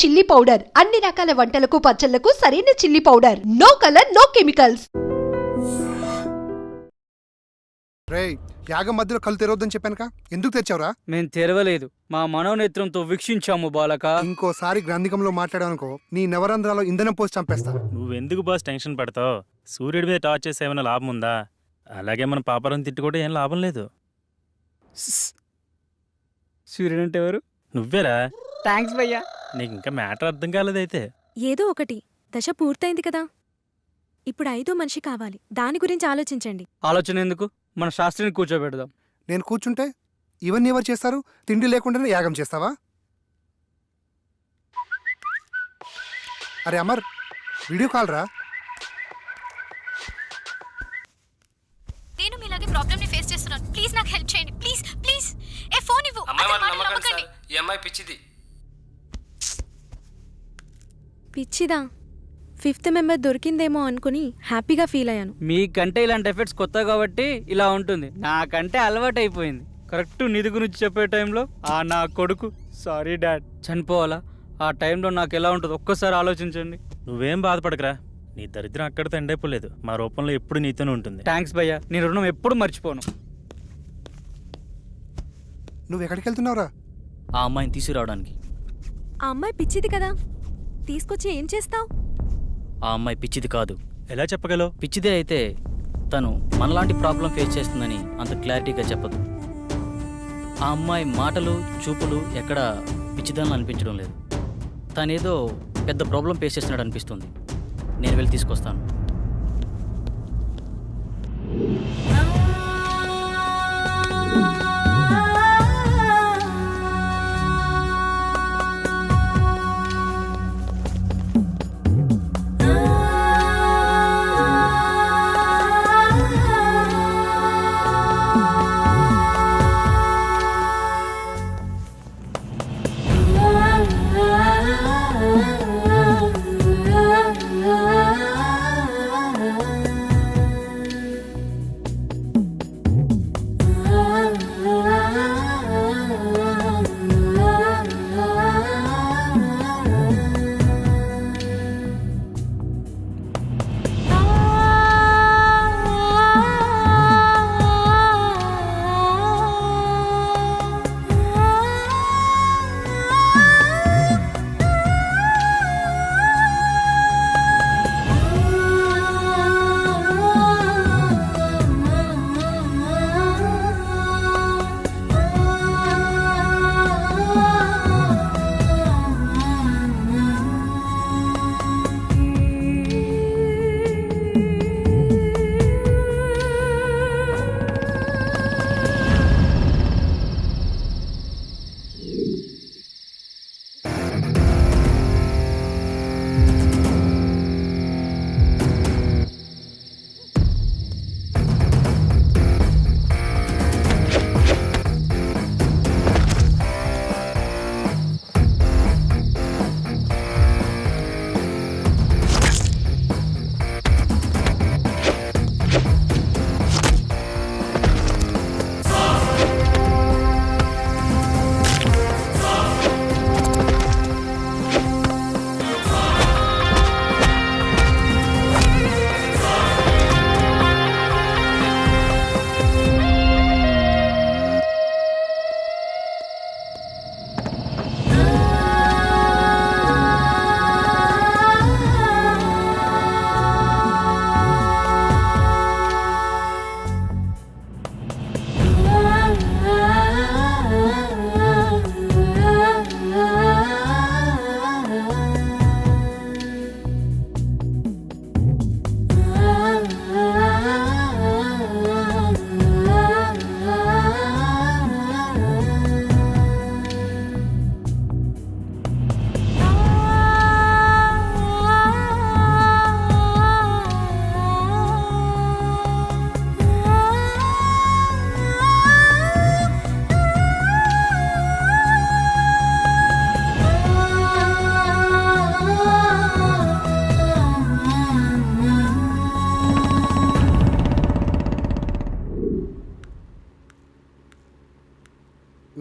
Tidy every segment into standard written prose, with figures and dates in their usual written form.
Chilli powder అన్ని రకాల వంటలకు పచ్చళ్లకు సరైన chilli powder. No colour no chemicals. రేయ్, యాగం మధ్యలో కళ్ళు తెరవద్దని చెప్పానుక, ఎందుకు తెచ్చావురా? మేం తెరవలేదు, మా మనోనేత్రంతో వీక్షించాము బాలక. ఇంకోసారి గ్రంథికంలో మాట్లాడావనుకో నీ నవరంధ్రాలో ఇంధనం పోసి చంపేస్తా. నువ్వెందుకు బాస్ టెన్షన్ పడతావు? సూర్యుడి మీద టార్చ్ చేస్తే ఏమైనా లాభం ఉందా? అలాగే మన పాపరం తిట్టుకుంటే ఏం లాభం లేదు. సూర్యుడు అంటే ఎవరు? నువ్వేరా. థ్యాంక్స్ భయ్యా. నీకు ఇంకా మ్యాటర్ అర్థం కాలేదైతే. ఏదో ఒకటి, దశ పూర్తయింది కదా, ఇప్పుడు 5వ మనిషి కావాలి. దాని గురించి ఆలోచించండి. ఆలోచన ఎందుకు, మన శాస్త్రిని కూర్చోబెడదాం. నేను కూర్చుంటే ఇవన్నీ ఎవరు చేస్తారు? తిండి లేకుండానే యాగం చేస్తావా? అరే అమర్, వీడియో కాల్ రా. నేను మీలాగే ప్రాబ్లమ్ ని ఫేస్ చేస్తున్నాను. ప్లీజ్ నాకు హెల్ప్ చేయండి. Please please. ఏ ఫోన్ ఇవ్వు. నమ్మకండి. ఈ అమ్మాయి పిచ్చిది. పిచ్చిదా? 5th మెంబర్ దొరికిందేమో అనుకుని హ్యాపీగా ఫీల్ అయ్యాను. మీకంటే ఇలాంటి ఎఫెక్ట్స్ కొత్త కాబట్టి ఇలా ఉంటుంది, నాకంటే అలవాటు అయిపోయింది. కరెక్ట్ నిధి గురించి చెప్పే టైంలో నా కొడుకు సారీ డాడ్ చనిపోవాలా? ఆ టైంలో నాకు ఎలా ఉంటుంది ఒక్కసారి ఆలోచించండి. నువ్వేం బాధపడకరా, నీ దరిద్రం అక్కడితో ఎండైపోలేదు. మా రూపంలో ఎప్పుడు నీతోనే ఉంటుంది. థ్యాంక్స్ భయ్యా, నీ రుణం ఎప్పుడు మర్చిపోను. నువ్వు ఎక్కడికి వెళ్తున్నావురా? ఆ అమ్మాయిని తీసుకురావడానికి. ఆ అమ్మాయి పిచ్చిది కదా, తీసుకొచ్చి ఏం చేస్తావు? ఆ అమ్మాయి పిచ్చిది కాదు. ఎలా చెప్పగలవు? పిచ్చిదే అయితే తను మనలాంటి ప్రాబ్లం ఫేస్ చేస్తుందని అంత క్లారిటీగా చెప్పదు. ఆ అమ్మాయి మాటలు చూపులు ఎక్కడ పిచ్చిదనం అనిపించడం లేదు. తనేదో పెద్ద ప్రాబ్లం ఫేస్ చేస్తున్నాడు అనిపిస్తుంది. నేను వెళ్ళి తీసుకొస్తాను.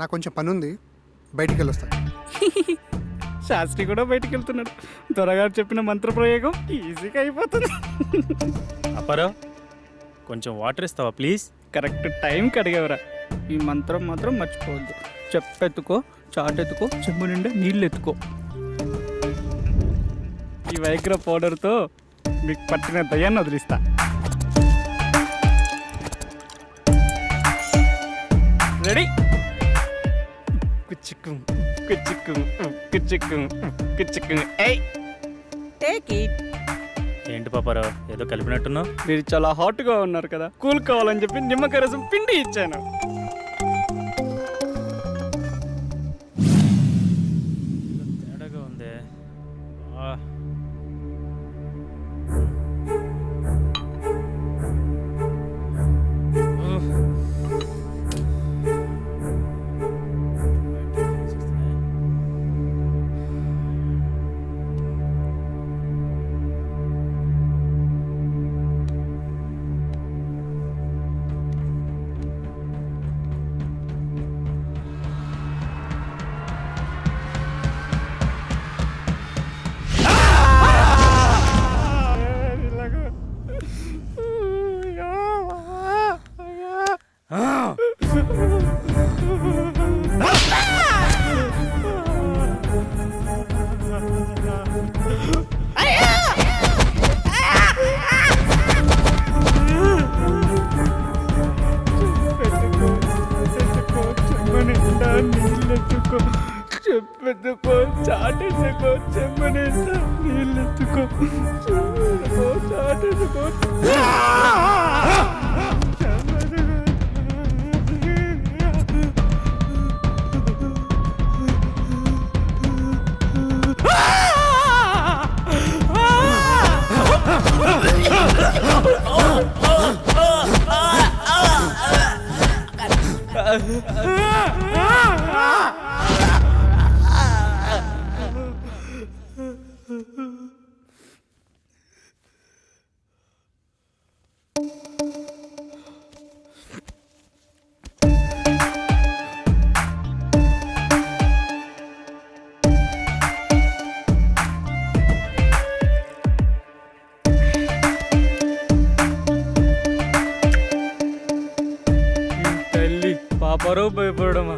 నాకు కొంచెం పని ఉంది, బయటికి వెళ్ళొస్తా. శాస్త్రి కూడా బయటికి వెళ్తున్నాడు. దొరగారు చెప్పిన మంత్రప్రయోగం ఈజీగా అయిపోతుంది. అప్పారావు కొంచెం వాటర్ ఇస్తావా ప్లీజ్? కరెక్ట్ టైంకి అడిగేవరా. ఈ మంత్రం మాత్రం మర్చిపోవద్దు. చెప్పెత్తుకో, చాటెత్తుకో, చెంబు నిండా నీళ్ళు ఎత్తుకో. ఈ వైగ్ర పౌడర్తో మీకు పట్టిన దయ్యాన్ని వదిలిస్తా. రెడీ? కుచ్చిక్కు కుచ్చిక్కు కుచ్చిక్కు కుచ్చిక్కు. ఏయ్ టేక్ ఇట్. ఏంటి పాపారావు ఏదో కలిపినట్టున్నావు? మీరు చాలా హాట్గా ఉన్నారు కదా, కూల్ కావాలని చెప్పి నిమ్మకాయ రసం పిండి ఇచ్చాను. తేడాగా ఉందే. చెప్పెత్తుకో, చాటెత్తుకో, చెమ్మనిండా నీళ్ళెత్తుకో, చాటెత్తుకో. తల్లి పాపరో భయపడమా?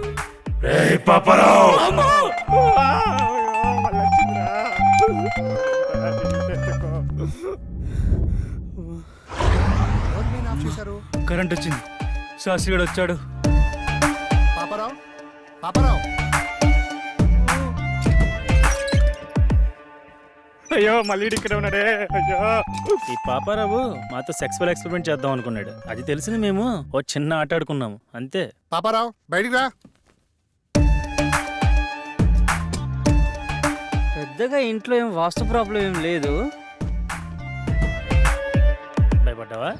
ఎవరు మెయిన్ ఆఫ్ చేశారు? కరెంట్ వచ్చింది. శాస్త్రి గడు వచ్చాడు. పాపారావు పాపారావు అయ్యో మళ్ళీ ఇక్కడ ఉన్నాడే. అయ్యో ఈ పాపారావు మాతో సెక్సువల్ ఎక్స్పెరిమెంట్ చేద్దాం అనుకున్నాడు. అది తెలిసింది మేము ఓ చిన్న ఆట ఆడుకున్నాము అంతే. పాపారావు బయటికి రా. పెద్దగా ఇంట్లో ఏం వాస్తు ప్రాబ్లం ఏం లేదు. భయపడ్డావా?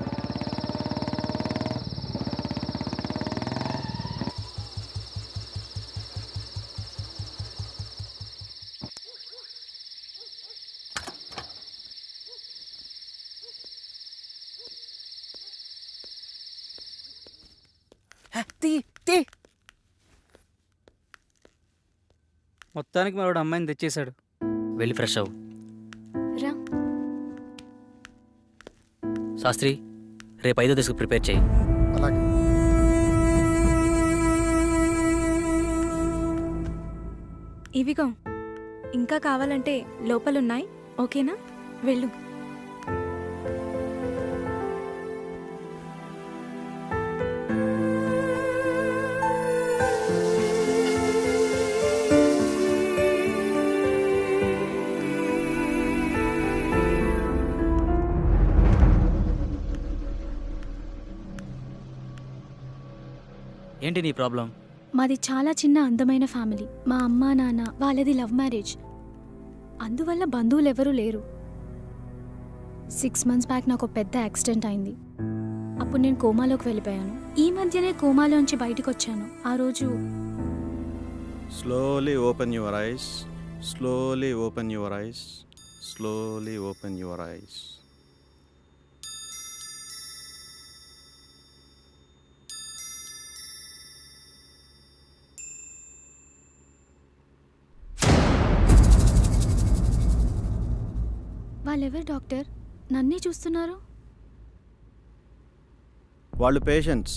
మొత్తానికి మరొకడు అమ్మాయిని తెచ్చేశాడు. వెళ్ళి ఫ్రెష్ అవ్వు. రా. శాస్త్రి రేపు 5వ దశకు ప్రిపేర్ చేయి. అలాగే. ఇవిగో ఇంకా కావాలంటే లోపలున్నాయి. ఓకేనా? వెళ్ళు. ఏంటి నీ ప్రాబ్లం? మాది చాలా చిన్న అందమైన ఫ్యామిలీ. మా అమ్మ నాన్న వాళ్ళది లవ్ మ్యారేజ్. అందువల్ల బంధువులు ఎవరూ లేరు. 6 months బ్యాక్ నాకు పెద్ద యాక్సిడెంట్ అయింది. అప్పుడు నేను కోమాలోకి వెళ్ళిపోయాను. ఈ మధ్యనే కోమాలోంచి బయటకు వచ్చాను. ఆ రోజు Slowly open your eyes. Slowly open your eyes. Slowly open your eyes. వాళ్ళెవరు డాక్టర్? నన్నే చూస్తున్నారు. వాళ్ళు పేషెంట్స్.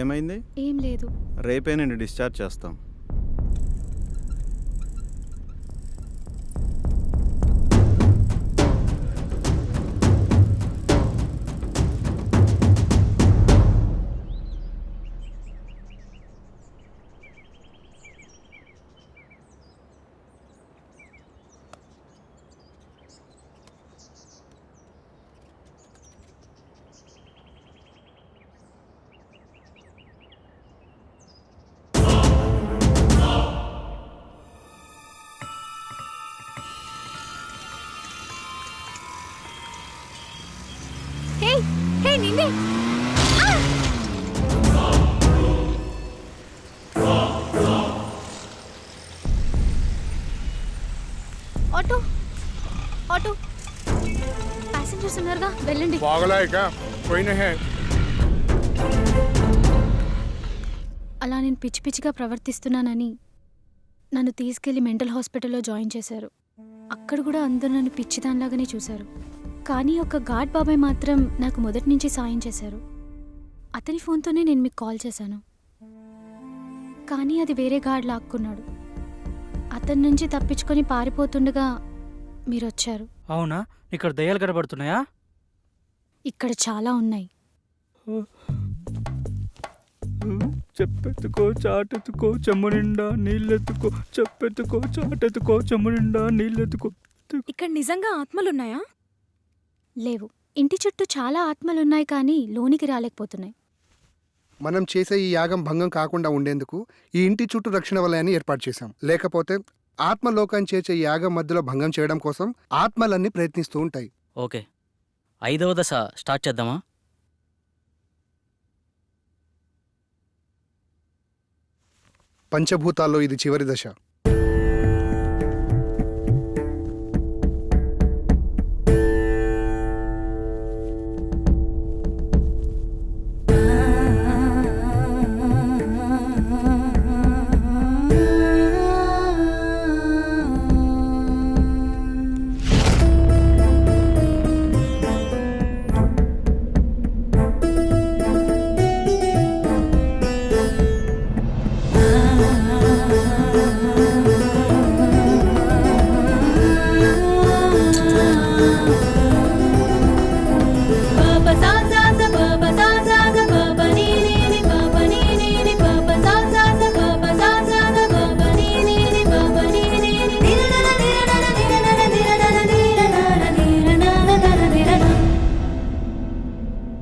ఏమైంది? ఏం లేదు. రేపే నేను డిశ్చార్జ్ చేస్తాం. హే హే నిన్నే. ఆటో ఆటో ప్యాసింజర్స్ ఉన్నారుగా, వెళ్ళండి. అలా నేను పిచ్చి పిచ్చిగా ప్రవర్తిస్తున్నానని నన్ను తీసుకెళ్లి మెంటల్ హాస్పిటల్లో జాయిన్ చేశారు. అక్కడ కూడా అందరూ నన్ను పిచ్చిదానిలాగానే చూశారు. కానీ ఒక గాడ్ బాబాయ్ మాత్రం నాకు మొదటి నుంచి సాయం చేశారు. అతని ఫోన్తోనే నేను మీకు కాల్ చేశాను. కానీ అది వేరే గాడ్ లాక్కున్నాడు. అతని నుంచి తప్పించుకొని పారిపోతుండగా మీరు వచ్చారు. అవునా? ఇక్కడ దయ్యాలు కనబడుతున్నాయా? ఇక్కడ చాలా ఉన్నాయి. చెప్పెత్తుకో చాటెత్తుకో చెమ్ము నిండా నీళ్ళెత్తుకో, చెప్పెత్తుకో చాటెత్తుకో చెమ్ము నిండా నీళ్ళెత్తుకో. ఇక్కడ నిజంగా ఆత్మలున్నాయా? లేవు. ఇంటి చుట్టూ చాలా ఆత్మలున్నాయి కానీ లోనికి రాలేకపోతున్నాయి. మనం చేసే ఈ యాగం భంగం కాకుండా ఉండేందుకు ఈ ఇంటి చుట్టూ రక్షణ వలయాన్ని ఏర్పాటు చేశాం. లేకపోతే ఆత్మలోకం చేసే ఈ యాగం మధ్యలో భంగం చేయడం కోసం ఆత్మలన్నీ ప్రయత్నిస్తూ ఉంటాయి. ఓకే, 5వ దశ స్టార్ట్ చేద్దామా? పంచభూతాల్లో ఇది చివరి దశ.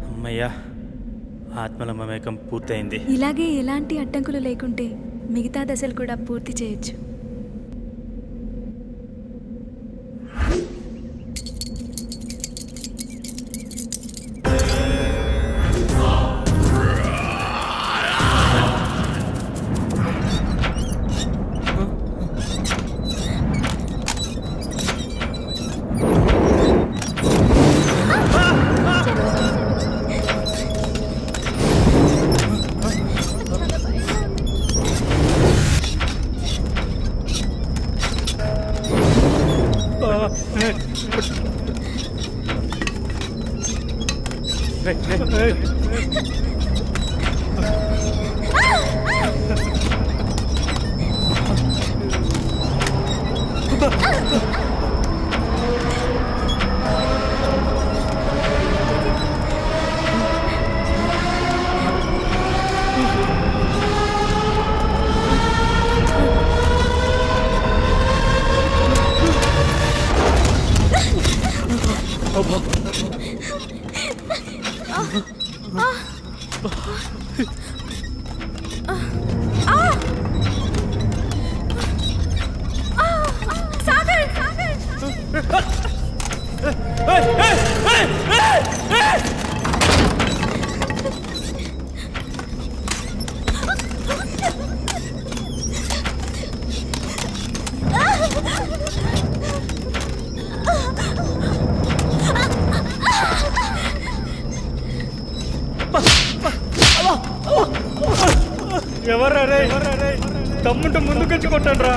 అమ్మయ్యా, ఆత్మల మమేకం పూర్తయింది. ఇలాగే ఎలాంటి అడ్డంకులు లేకుంటే మిగతా దశలు కూడా పూర్తి చేయొచ్చు. ఎవరా రే? తమ్ముంటే ముందుకొచ్చి కొట్టండి రా.